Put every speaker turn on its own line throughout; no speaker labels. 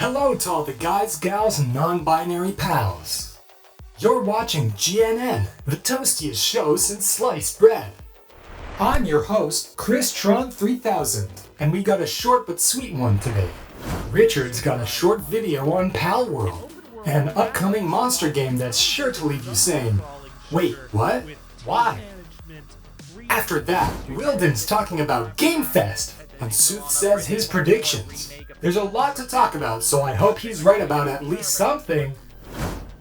Hello to all the guys, gals, and non-binary pals. You're watching GNN, the toastiest show since sliced bread. I'm your host, Chris Tron 3000, and we got a short but sweet one today. Richard's got a short video on Palworld, an upcoming monster game that's sure to leave you saying, wait, what? Why? After that, Wilden's talking about Gamefest, and Sooth says his predictions. There's a lot to talk about, so I hope he's right about at least something.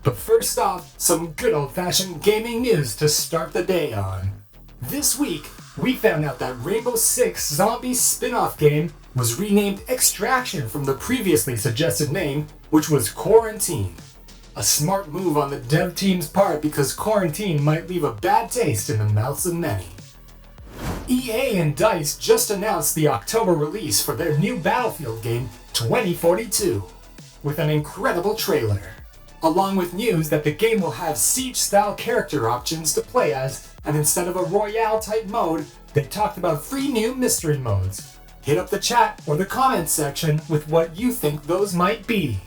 But first off, some good old-fashioned gaming news to start the day on. This week, we found out that Rainbow Six Zombie spin-off game was renamed Extraction from the previously suggested name, which was Quarantine. A smart move on the dev team's part because Quarantine might leave a bad taste in the mouths of many. EA and DICE just announced the October release for their new Battlefield game, 2042, with an incredible trailer, along with news that the game will have Siege-style character options to play as, and instead of a Royale-type mode, they talked about 3 new mystery modes. Hit up the chat or the comments section with what you think those might be.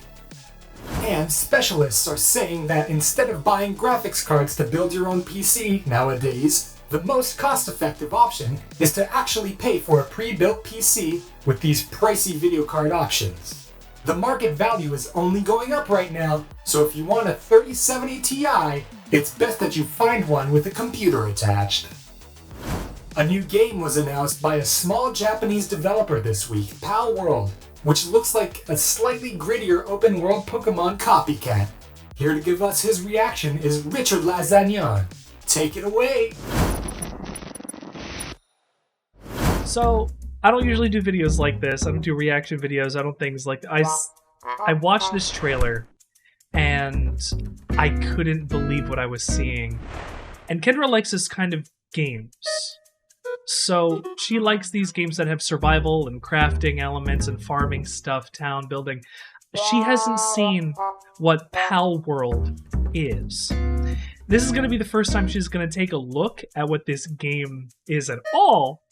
And specialists are saying that instead of buying graphics cards to build your own PC nowadays, the most cost-effective option is to actually pay for a pre-built PC with these pricey video card options. The market value is only going up right now, so if you want a 3070 Ti, it's best that you find one with a computer attached. A new game was announced by a small Japanese developer this week, Palworld, which looks like a slightly grittier open-world Pokemon copycat. Here to give us his reaction is Richard Lazagnon. Take it away!
So, I don't usually do videos like this. I don't do reaction videos. I don't things like I watched this trailer and I couldn't believe what I was seeing. And Kendra likes this kind of games. So, she likes these games that have survival and crafting elements and farming stuff, town building. She hasn't seen what Palworld is. This is going to be the first time she's going to take a look at what this game is at all.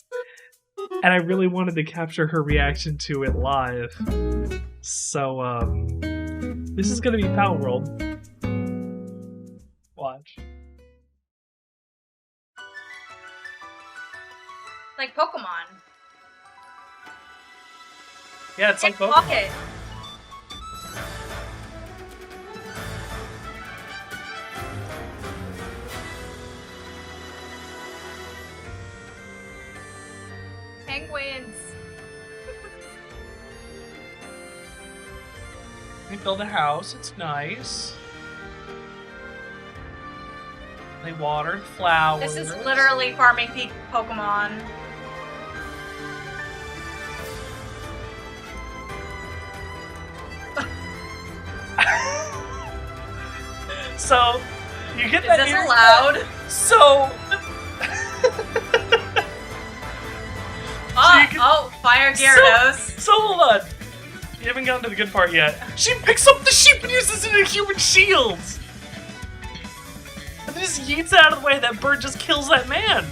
And I really wanted to capture her reaction to it live. So, this is going to be Palworld. Watch.
Like Pokemon.
Yeah, it's like Pokemon.
Pocket. Penguins.
They build a house, it's nice. They water flowers.
This is literally farming Pokemon.
So, you get
Is
that
this
here.
allowed?
So...
Fire Gyarados.
So hold on. You haven't gotten to the good part yet. She picks up the sheep and uses it as a human shield! And then just yeets it out of the way, that bird just kills that man!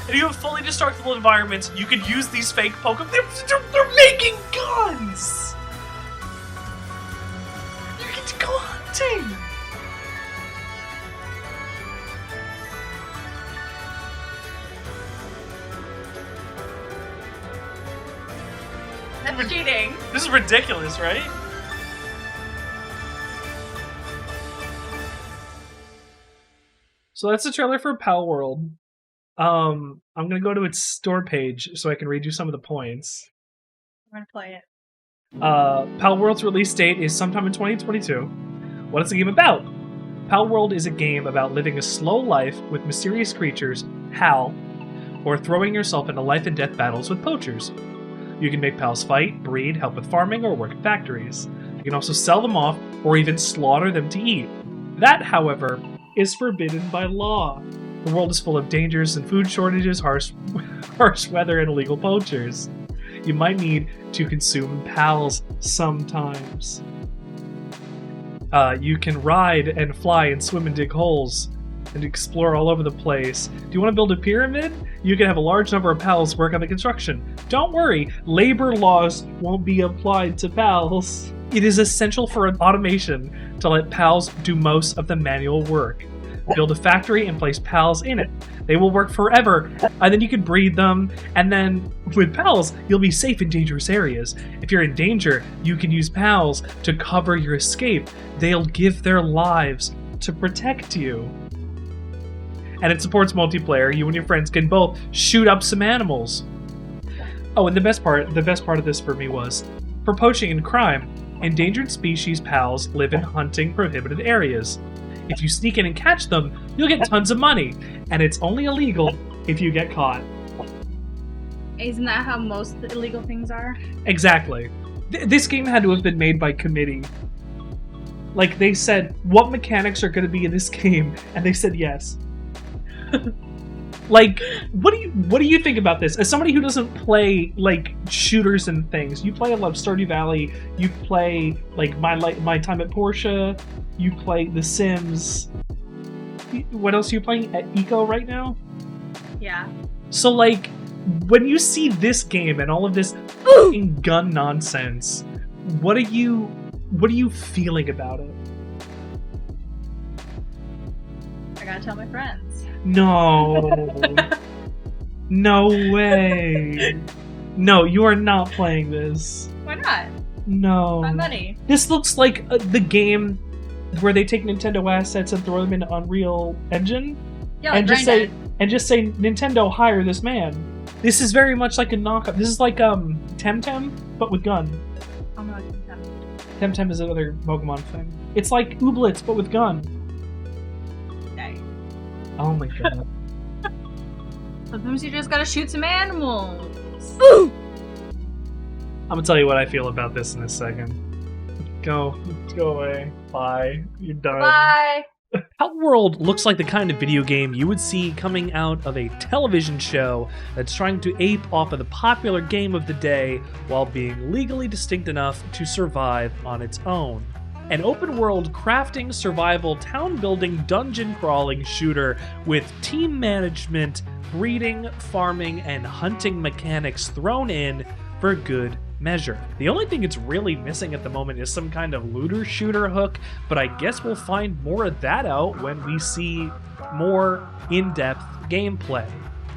And you have fully destructible environments, you could use these fake Pokemon. They're making guns! You get to go hunting!
That's cheating.
This is ridiculous, right? So that's the trailer for Palworld. I'm gonna go to its store page so I can read you some of the points.
I'm gonna play it.
Palworld's release date is sometime in 2022. What is the game about? Palworld is a game about living a slow life with mysterious creatures, HAL, or throwing yourself into life and death battles with poachers. You can make pals fight, breed, help with farming, or work in factories. You can also sell them off, or even slaughter them to eat. That, however, is forbidden by law. The world is full of dangers and food shortages, harsh weather, and illegal poachers. You might need to consume pals sometimes. You can ride and fly and swim and dig holes. and explore all over the place. Do you want to build a pyramid? You can have a large number of pals work on the construction. Don't worry, labor laws won't be applied to pals. It is essential for an automation to let pals do most of the manual work. Build a factory and place pals in it. They will work forever, and then you can breed them, and then with pals, you'll be safe in dangerous areas. If you're in danger, you can use pals to cover your escape. They'll give their lives to protect you. And it supports multiplayer. You and your friends can both shoot up some animals. Oh, and the best part of this for me was, for poaching and crime, endangered species pals live in hunting prohibited areas. If you sneak in and catch them, you'll get tons of money, and it's only illegal if you get caught.
Isn't that how most illegal things are?
Exactly. This game had to have been made by committee. Like, they said, what mechanics are going to be in this game? And they said yes. Like, what do you think about this? As somebody who doesn't play, like, shooters and things, you play a lot of Stardew Valley, you play, like, My Time at Porsche, you play The Sims. What else are you playing? At Eco right now?
Yeah.
So, like, when you see this game and all of this fucking gun nonsense, what are you feeling about it?
I gotta tell my friends.
No. No way. No, you are not playing this.
Why not?
No.
My money.
This looks like the game where they take Nintendo assets and throw them into Unreal Engine,
Yeah, like
and just say Nintendo, hire this man. This is very much like a knockoff. This is like Temtem, but with gun.
Oh no, it's
Temtem is another Pokemon thing. It's like Ooblets, but with gun.
Nice.
Oh my god.
Sometimes you just gotta shoot some animals.
I'm gonna tell you what I feel about this in a second. Go away. Bye. You're done.
Bye.
Palworld looks like the kind of video game you would see coming out of a television show that's trying to ape off of the popular game of the day while being legally distinct enough to survive on its own. An open-world crafting, survival, town-building, dungeon-crawling shooter with team management, breeding, farming, and hunting mechanics thrown in for good measure. The only thing it's really missing at the moment is some kind of looter shooter hook, but I guess we'll find more of that out when we see more in-depth gameplay.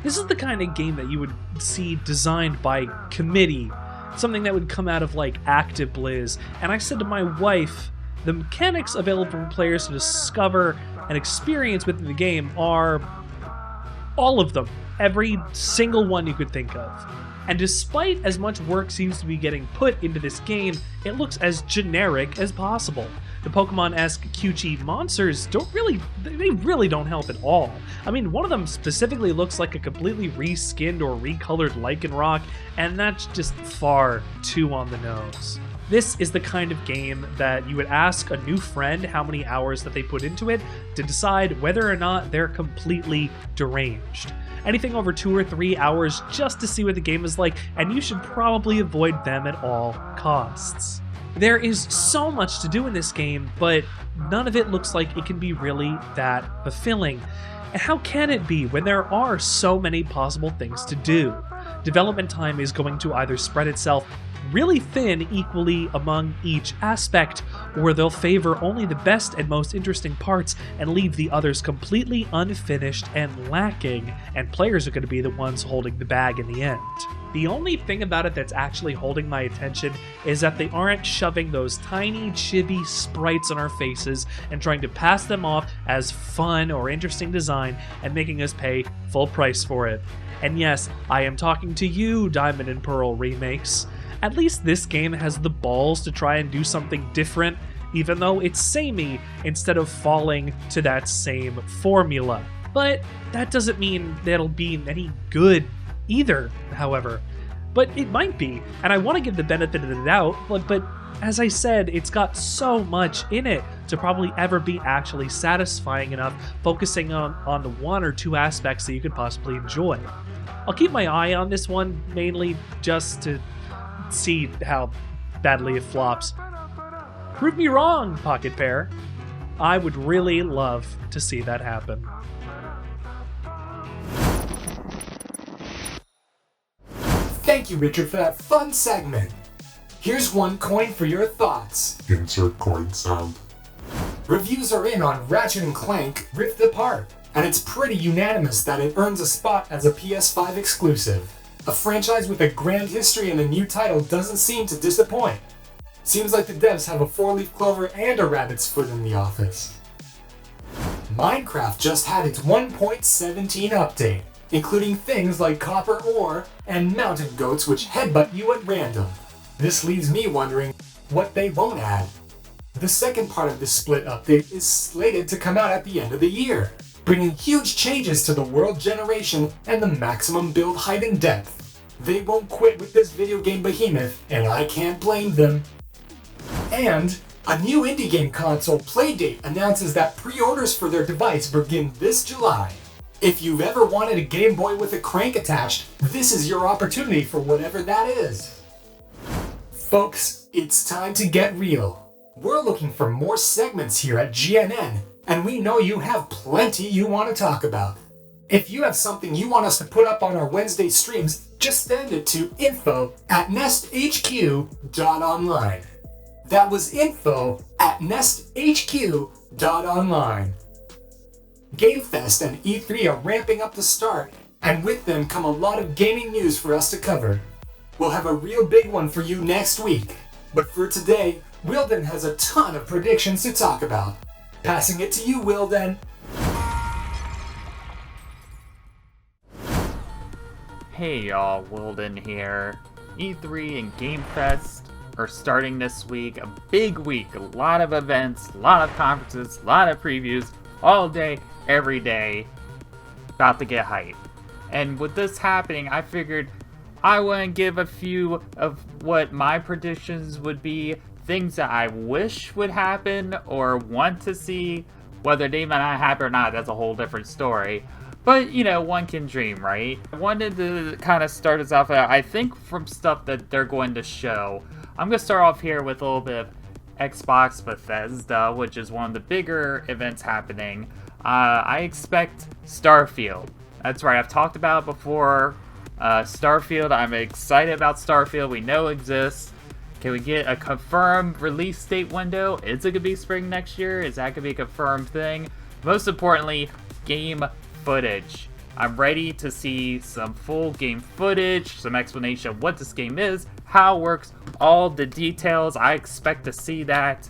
This is the kind of game that you would see designed by committee, something that would come out of like ActiveBliz, and I said to my wife, the mechanics available for players to discover and experience within the game are all of them, every single one you could think of. And despite as much work seems to be getting put into this game, it looks as generic as possible. The Pokemon-esque cutesy monsters they really don't help at all. I mean, one of them specifically looks like a completely reskinned or recolored Lycanroc, and that's just far too on the nose. This is the kind of game that you would ask a new friend how many hours that they put into it to decide whether or not they're completely deranged. Anything over 2 or 3 hours just to see what the game is like, and you should probably avoid them at all costs. There is so much to do in this game, but none of it looks like it can be really that fulfilling. And how can it be when there are so many possible things to do? Development time is going to either spread itself really thin equally among each aspect, or they'll favor only the best and most interesting parts and leave the others completely unfinished and lacking, and players are going to be the ones holding the bag in the end. The only thing about it that's actually holding my attention is that they aren't shoving those tiny chibi sprites on our faces and trying to pass them off as fun or interesting design and making us pay full price for it. And yes, I am talking to you, Diamond and Pearl remakes. At least this game has the balls to try and do something different, even though it's samey, instead of falling to that same formula. But that doesn't mean that it'll be any good either, however. But it might be, and I want to give the benefit of the doubt, but as I said, it's got so much in it to probably ever be actually satisfying enough, focusing on the 1 or 2 aspects that you could possibly enjoy. I'll keep my eye on this one, mainly just to see how badly it flops. Prove me wrong, Pocket Pair. I would really love to see that happen.
Thank you, Richard, for that fun segment. Here's one coin for your thoughts.
Insert coin sound.
Reviews are in on Ratchet & Clank Rift Apart, and it's pretty unanimous that it earns a spot as a PS5 exclusive. A franchise with a grand history and a new title doesn't seem to disappoint. Seems like the devs have a 4-leaf clover and a rabbit's foot in the office. Minecraft just had its 1.17 update, including things like copper ore and mountain goats which headbutt you at random. This leaves me wondering what they won't add. The second part of this split update is slated to come out at the end of the year, bringing huge changes to the world generation and the maximum build height and depth. They won't quit with this video game behemoth, and I can't blame them. And a new indie game console Playdate announces that pre-orders for their device begin this July. If you've ever wanted a Game Boy with a crank attached, this is your opportunity for whatever that is. Folks, it's time to get real. We're looking for more segments here at GNN, and we know you have plenty you want to talk about. If you have something you want us to put up on our Wednesday streams, just send it to info@nesthq.online. That was info@nesthq.online. Gamefest and E3 are ramping up the start, and with them come a lot of gaming news for us to cover. We'll have a real big one for you next week. But for today, Wilden has a ton of predictions to talk about. Passing it to you, Wilden.
Hey y'all, Wilden here. E3 and Gamefest are starting this week. A big week. A lot of events, a lot of conferences, a lot of previews, all day, every day. About to get hype. And with this happening, I figured I want to give a few of what my predictions would be, things that I wish would happen or want to see. Whether they might not happen or not, that's a whole different story. But, you know, one can dream, right? I wanted to kind of start us off, I think, from stuff that they're going to show. I'm going to start off here with a little bit of Xbox Bethesda, which is one of the bigger events happening. I expect Starfield. That's right, I've talked about it before. Starfield, I'm excited about Starfield. We know it exists. Can we get a confirmed release date window? Is it going to be spring next year? Is that going to be a confirmed thing? Most importantly, game footage. I'm ready to see some full game footage, some explanation of what this game is, how it works, all the details. I expect to see that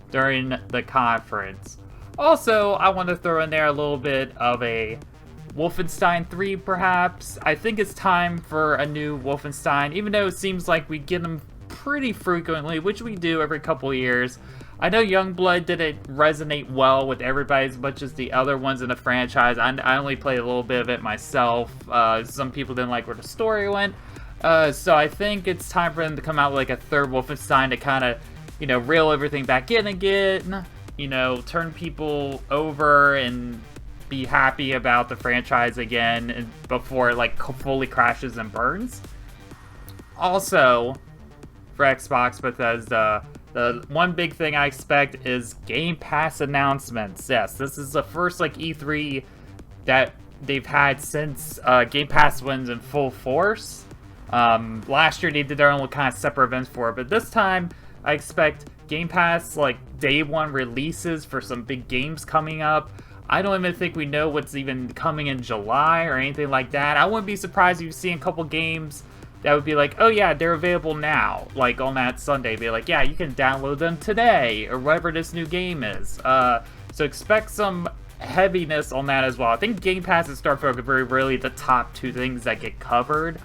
during the conference. Also, I want to throw in there a little bit of a Wolfenstein 3, perhaps. I think it's time for a new Wolfenstein, even though it seems like we get them pretty frequently, which we do every couple of years. I know Youngblood didn't resonate well with everybody as much as the other ones in the franchise. I only played a little bit of it myself. Some people didn't like where the story went. So I think it's time for them to come out with like a third Wolfenstein to kind of, you know, reel everything back in again. You know, turn people over and be happy about the franchise again before it like fully crashes and burns. Also, for Xbox Bethesda, the one big thing I expect is Game Pass announcements. Yes, this is the first like E3 that they've had since Game Pass went in full force. Last year they did their own kind of separate events for it, but this time I expect Game Pass like day one releases for some big games coming up. I don't even think we know what's even coming in July or anything like that. I wouldn't be surprised if you see a couple games that would be like, oh yeah, they're available now. Like on that Sunday, be like, yeah, you can download them today or whatever this new game is. So expect some heaviness on that as well. I think Game Pass and Starfield are really the top two things that get covered.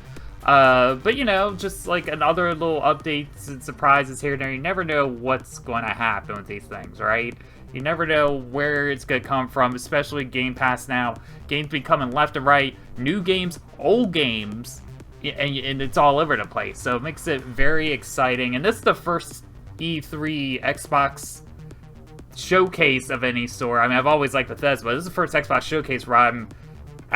But you know, just like another little updates and surprises here and there. You never know what's going to happen with these things, right? You never know where it's going to come from, especially Game Pass now. Games be coming left and right. New games, old games, and it's all over the place. So it makes it very exciting. And this is the first E3 Xbox showcase of any sort. I mean, I've always liked Bethesda, but this is the first Xbox showcase where I'm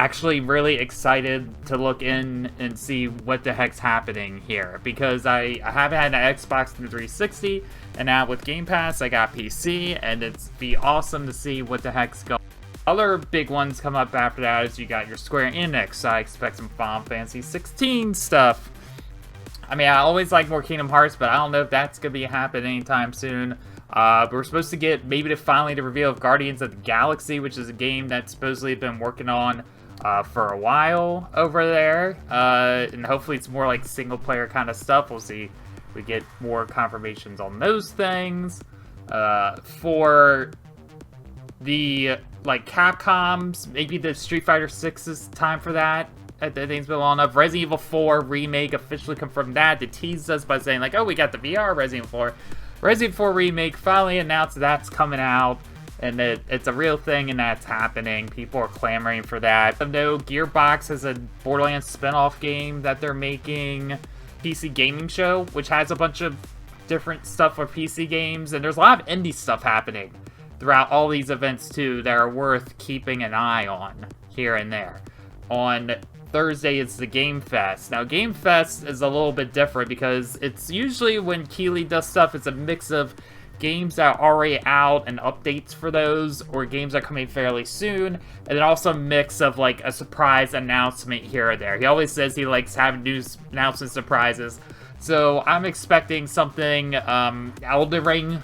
actually really excited to look in and see what the heck's happening here, because I haven't had an Xbox 360, and now with Game Pass I got PC, and it's be awesome to see what the heck's going. Other big ones come up after that is you got your Square Enix, so I expect some Final Fantasy 16 stuff. I mean, I always like more Kingdom Hearts, but I don't know if that's going to be happening anytime soon. But we're supposed to get maybe finally the reveal of Guardians of the Galaxy, which is a game that supposedly been working on for a while over there. And hopefully it's more like single player kind of stuff. We'll see. We get more confirmations on those things. For the like Capcom's, maybe the Street Fighter 6 is time for that. I think it's been long enough. Resident Evil 4 remake officially confirmed that. They teased us by saying like, oh, we got the VR Resident Evil 4. Resident Evil 4 remake finally announced that's coming out, and that it's a real thing and that's happening. People are clamoring for that. I know Gearbox has a Borderlands spin-off game that they're making. PC Gaming Show, which has a bunch of different stuff for PC games, and there's a lot of indie stuff happening throughout all these events too that are worth keeping an eye on here and there. On Thursday is the Gamefest. Now, Gamefest is a little bit different because it's usually when Keighley does stuff, it's a mix of games that are already out and updates for those, or games that are coming fairly soon, and then also a mix of like a surprise announcement here or there. He always says he likes having news announcement surprises, so I'm expecting something Elden Ring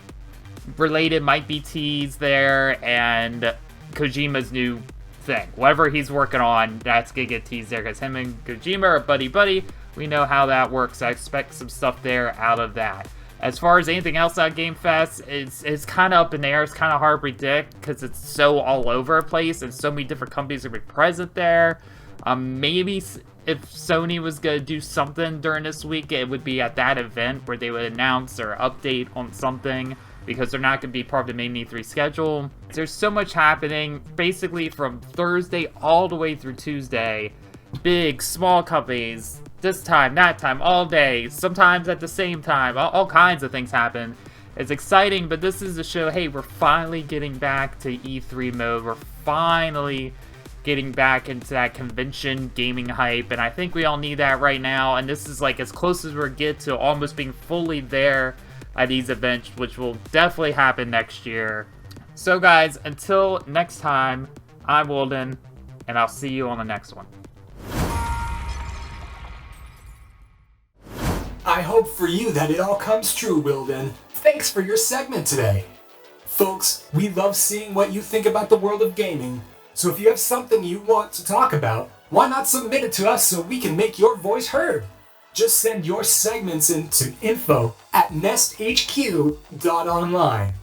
related might be teased there, and Kojima's new thing. Whatever he's working on, that's gonna get teased there, because him and Kojima are buddy-buddy. We know how that works. I expect some stuff there out of that. As far as anything else out of Game Fest, it's kind of up in the air. It's kind of hard to predict because it's so all over the place and so many different companies are present there. Maybe if Sony was going to do something during this week, it would be at that event where they would announce or update on something, because they're not going to be part of the main E3 schedule. There's so much happening, basically from Thursday all the way through Tuesday. Big, small companies, this time, that time, all day, sometimes at the same time, all kinds of things happen. It's exciting, but this is to show, hey, we're finally getting back to E3 mode. We're finally getting back into that convention gaming hype, and I think we all need that right now, and this is like as close as we're get to almost being fully there at these events, which will definitely happen next year. So guys, until next time, I'm Wilden, and I'll see you on the next one.
I hope for you that it all comes true, Wilden. Thanks for your segment today. Folks, we love seeing what you think about the world of gaming, so if you have something you want to talk about, why not submit it to us so we can make your voice heard? Just send your segments in to info@nesthq.online.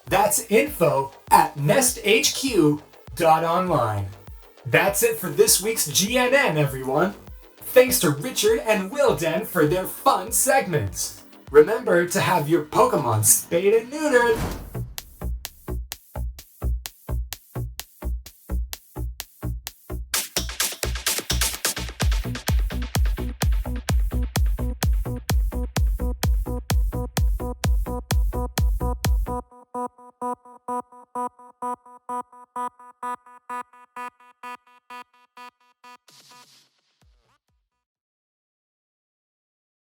That's info@nesthq.online. That's it for this week's GNN, everyone. Thanks to Richard and Wilden for their fun segments. Remember to have your Pokemon spayed and neutered.